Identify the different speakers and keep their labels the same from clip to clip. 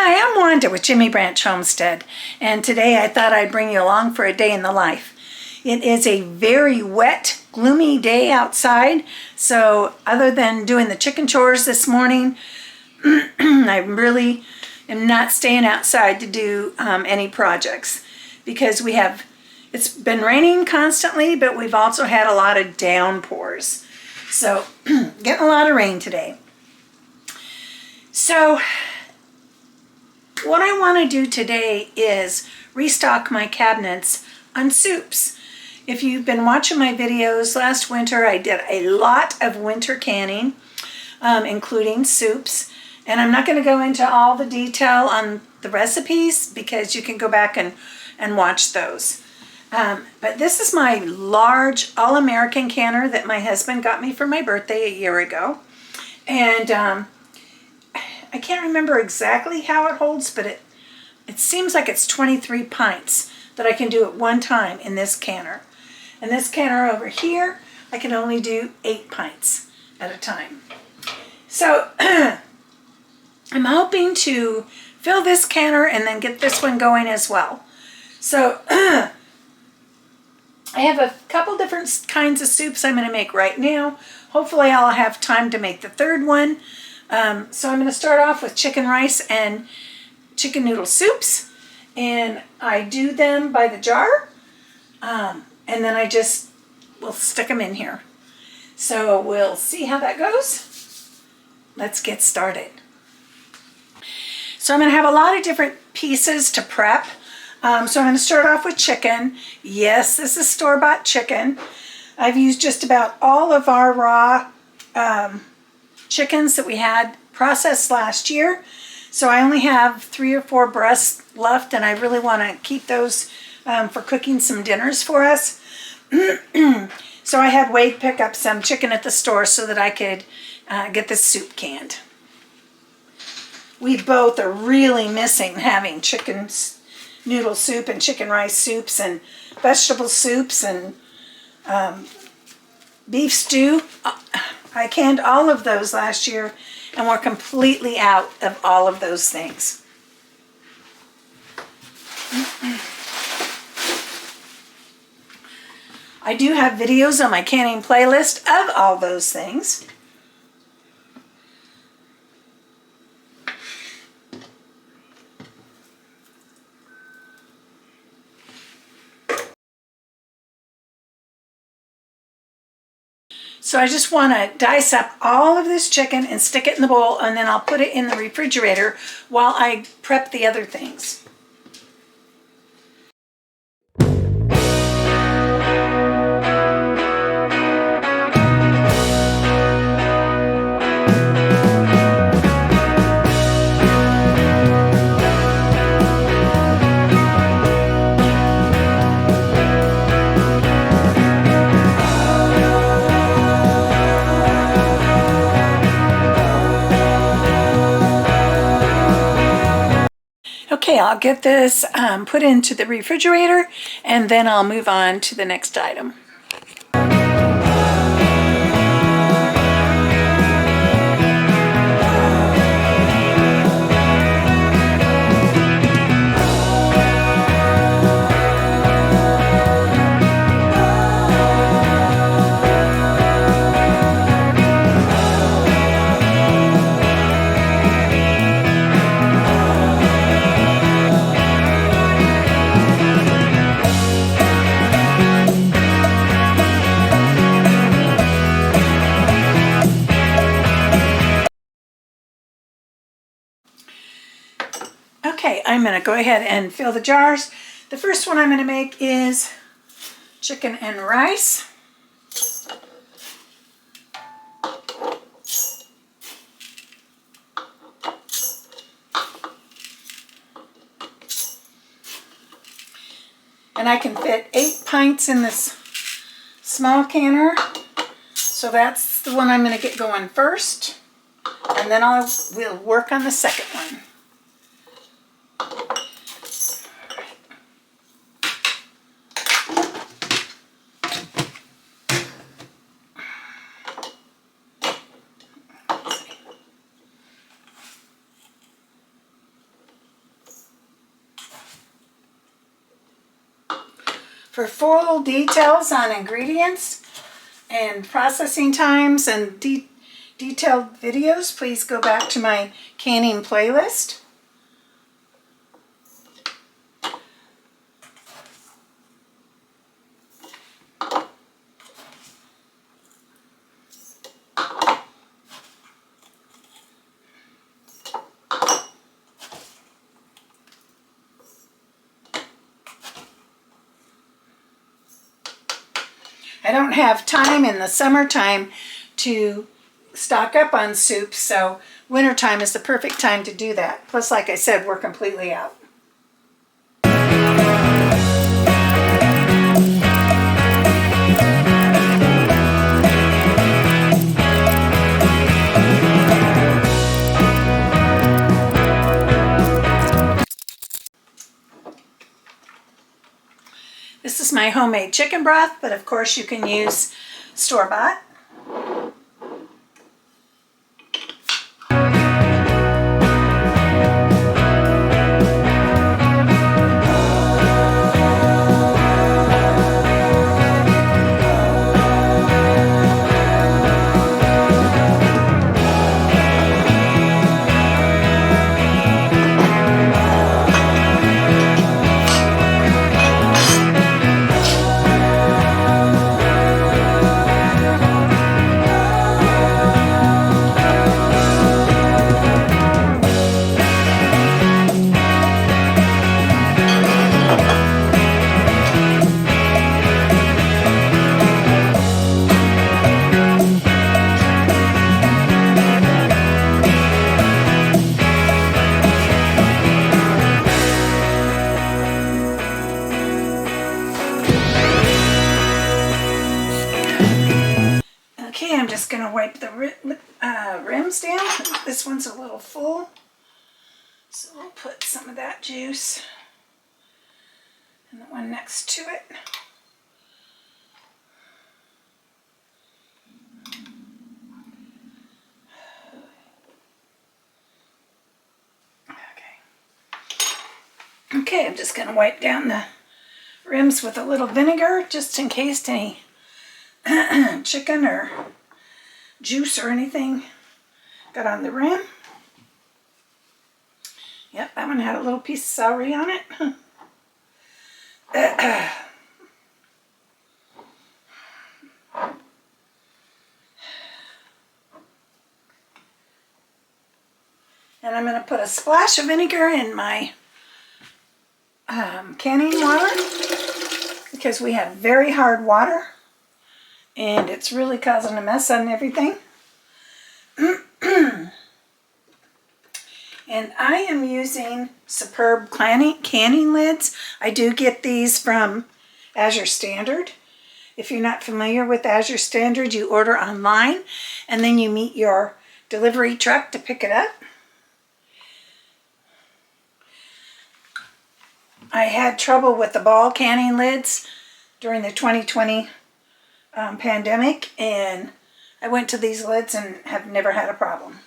Speaker 1: Hi, I'm Wanda with Jimmy Branch Homestead, and today I thought I'd bring you along for a day in the life. It is a very wet, gloomy day outside, so other than doing the chicken chores this morning, I really am not staying outside to do any projects because it's been raining constantly, but we've also had a lot of downpours. So, getting a lot of rain today. So, what I want to do today is restock my cabinets on soups. If you've been watching my videos, last winter I did a lot of winter canning, including soups. And I'm not going to go into all the detail on the recipes because you can go back and watch those. But this is my large All-American canner that my husband got me for my birthday a year ago. And I can't remember exactly how it holds, but it seems like it's 23 pints that I can do at one time in this canner. And this canner over here, I can only do 8 pints at a time. So I'm hoping to fill this canner and then get this one going as well. So I have a couple different kinds of soups I'm going to make right now. Hopefully I'll have time to make the third one. So I'm going to start off with chicken rice and chicken noodle soups, and I do them by the jar, and then I just will stick them in here. So we'll see how that goes. Let's get started. So I'm going to have a lot of different pieces to prep. So I'm going to start off with chicken. Yes, this is store-bought chicken. I've used just about all of our raw chickens that we had processed last year. So I only have 3 or 4 breasts left, and I really want to keep those for cooking some dinners for us. So I had Wade pick up some chicken at the store so that I could get this soup canned. We both are really missing having chicken noodle soup and chicken rice soups and vegetable soups and beef stew. I canned all of those last year, and we're completely out of all of those things. I do have videos on my canning playlist of all those things. So I just want to dice up all of this chicken and stick it in the bowl, and then I'll put it in the refrigerator while I prep the other things. Okay, I'll get this put into the refrigerator, and then I'll move on to the next item. Okay, I'm going to go ahead and fill the jars. The first one I'm going to make is chicken and rice. And I can fit 8 pints in this small canner. So that's the one I'm going to get going first. And then we'll work on the second one. For full details on ingredients and processing times and detailed videos, please go back to my canning playlist. I don't have time in the summertime to stock up on soup, so wintertime is the perfect time to do that. Plus, like I said, we're completely out. This is my homemade chicken broth, but of course you can use store-bought. Okay, I'm just going to wipe the rims down. This one's a little full, so I'll put some of that juice and the one next to it. Okay, I'm just going to wipe down the rims with a little vinegar just in case any chicken or juice or anything got on the rim. Yep, that one had a little piece of celery on it. And I'm going to put a splash of vinegar in my canning water because we have very hard water and it's really causing a mess on everything. And I am using Superb canning lids. I do get these from Azure Standard. If you're not familiar with Azure Standard, you order online and then you meet your delivery truck to pick it up. I had trouble with the ball canning lids during the 2020 pandemic, and I went to these lids and have never had a problem.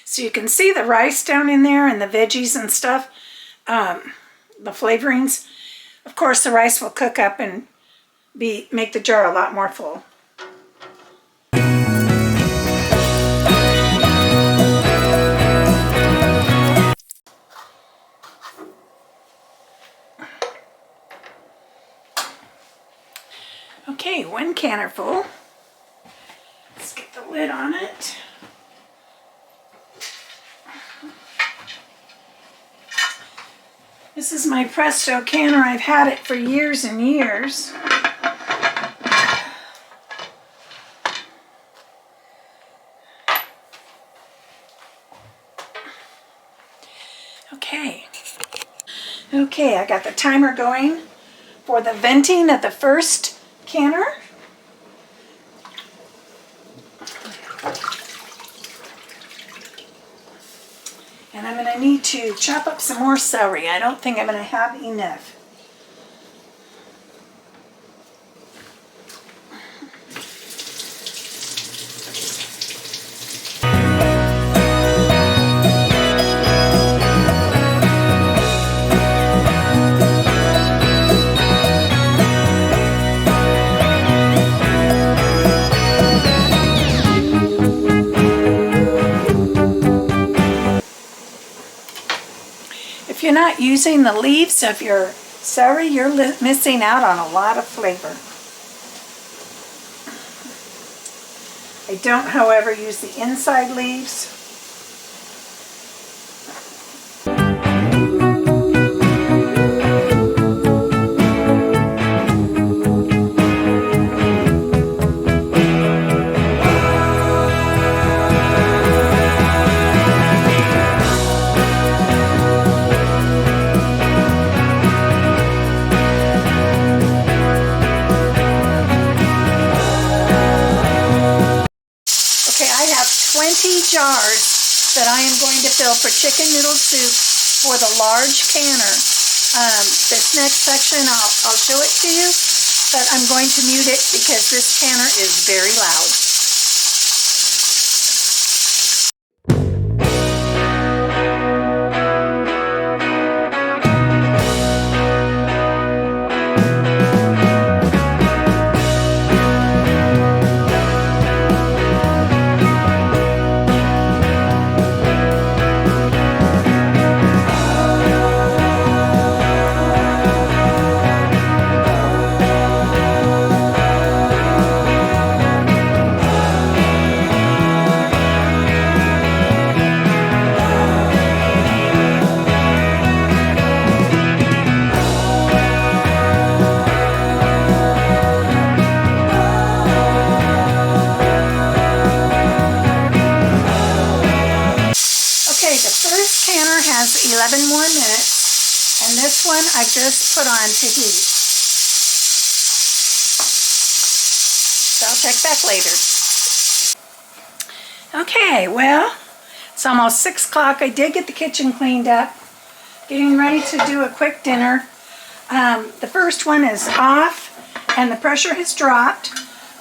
Speaker 1: So you can see the rice down in there and the veggies and stuff, the flavorings. Of course, the rice will cook up and make the jar a lot more full. Okay, one canner full. Let's get the lid on it. This is my Presto canner. I've had it for years and years. Okay, I got the timer going for the venting of the first canner. And I'm going to need to chop up some more celery. I don't think I'm going to have enough. If you're not using the leaves of your celery, you're missing out on a lot of flavor. I don't, however, use the inside leaves. Jars that I am going to fill for chicken noodle soup for the large canner. This next section I'll show it to you, but I'm going to mute it because this canner is very loud. Has 11 more minutes, and this one I just put on to heat. So I'll check back later. Okay, well, it's almost 6 o'clock. I did get the kitchen cleaned up, getting ready to do a quick dinner. The first one is off, and the pressure has dropped,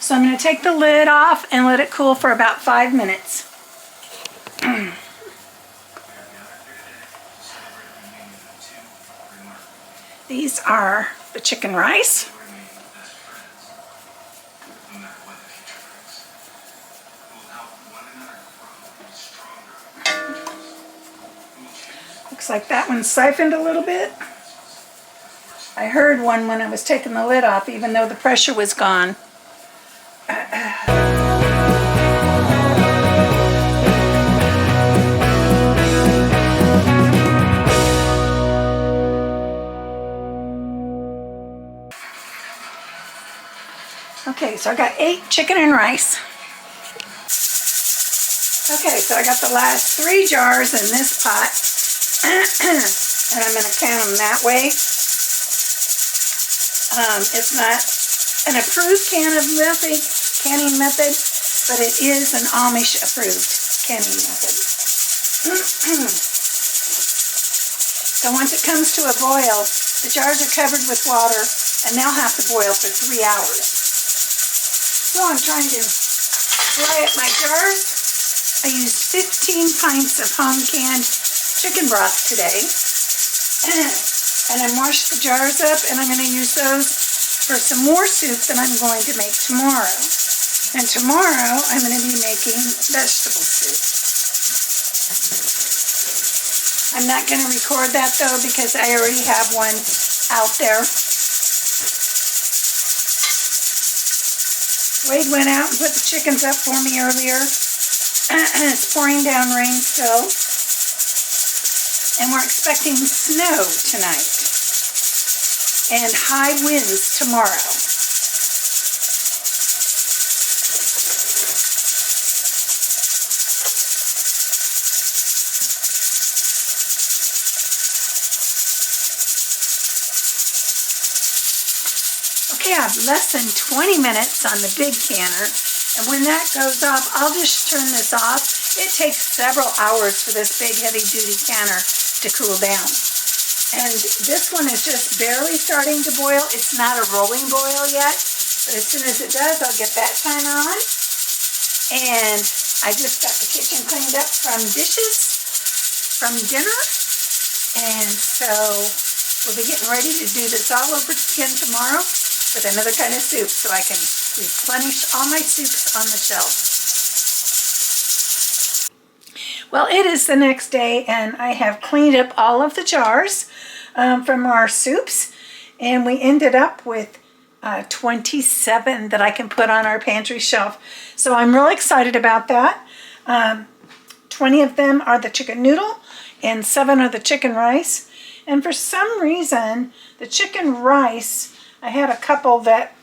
Speaker 1: so I'm going to take the lid off and let it cool for about 5 minutes. These are the chicken rice. Looks like that one's siphoned a little bit. I heard one when I was taking the lid off, even though the pressure was gone. Okay, so I got 8 chicken and rice. Okay, so I got the last 3 jars in this pot, and I'm going to count them that way. It's not an approved canning method, but it is an Amish approved canning method. So once it comes to a boil, the jars are covered with water, and they'll have to boil for 3 hours. So I'm trying to dry up my jars. I used 15 pints of home canned chicken broth today. And I washed the jars up, and I'm going to use those for some more soup that I'm going to make tomorrow. And tomorrow I'm going to be making vegetable soup. I'm not going to record that though because I already have one out there. Wade went out and put the chickens up for me earlier. It's pouring down rain still. And we're expecting snow tonight. And high winds tomorrow. Okay, I have less than 20 minutes on the big canner, And when that goes off, I'll just turn this off. It takes several hours for this big heavy-duty canner to cool down. And this one is just barely starting to boil. It's not a rolling boil yet, but as soon as it does, I'll get that timer on. And I just got the kitchen cleaned up from dishes from dinner. And so we'll be getting ready to do this all over again tomorrow with another kind of soup so I can replenish all my soups on the shelf. Well, it is the next day and I have cleaned up all of the jars from our soups, and we ended up with 27 that I can put on our pantry shelf. So I'm really excited about that. 20 of them are the chicken noodle and 7 are the chicken rice. And for some reason, the chicken rice, I had a couple that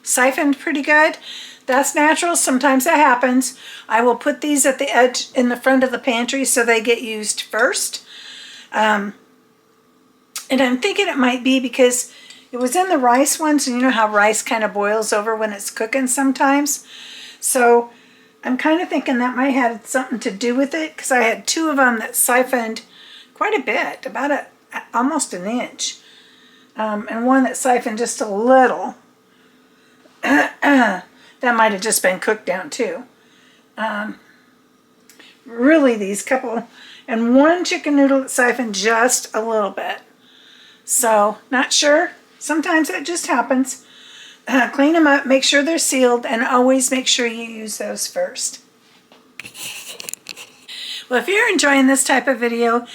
Speaker 1: siphoned pretty good. That's natural. Sometimes that happens. I will put these at the edge in the front of the pantry so they get used first. And I'm thinking it might be because it was in the rice ones, and you know how rice kind of boils over when it's cooking sometimes. So I'm kind of thinking that might have something to do with it, because I had 2 of them that siphoned quite a bit, about almost an inch. And one that siphoned just a little. That might have just been cooked down too. Really these couple, and 1 chicken noodle that siphoned just a little bit. So not sure. Sometimes that just happens. Clean them up, make sure they're sealed, and always make sure you use those first. Well, if you're enjoying this type of video,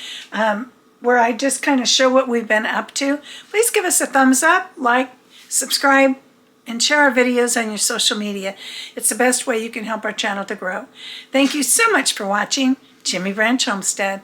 Speaker 1: where I just kind of show what we've been up to, please give us a thumbs up, like, subscribe, and share our videos on your social media. It's the best way you can help our channel to grow. Thank you so much for watching Jimmy Branch Homestead.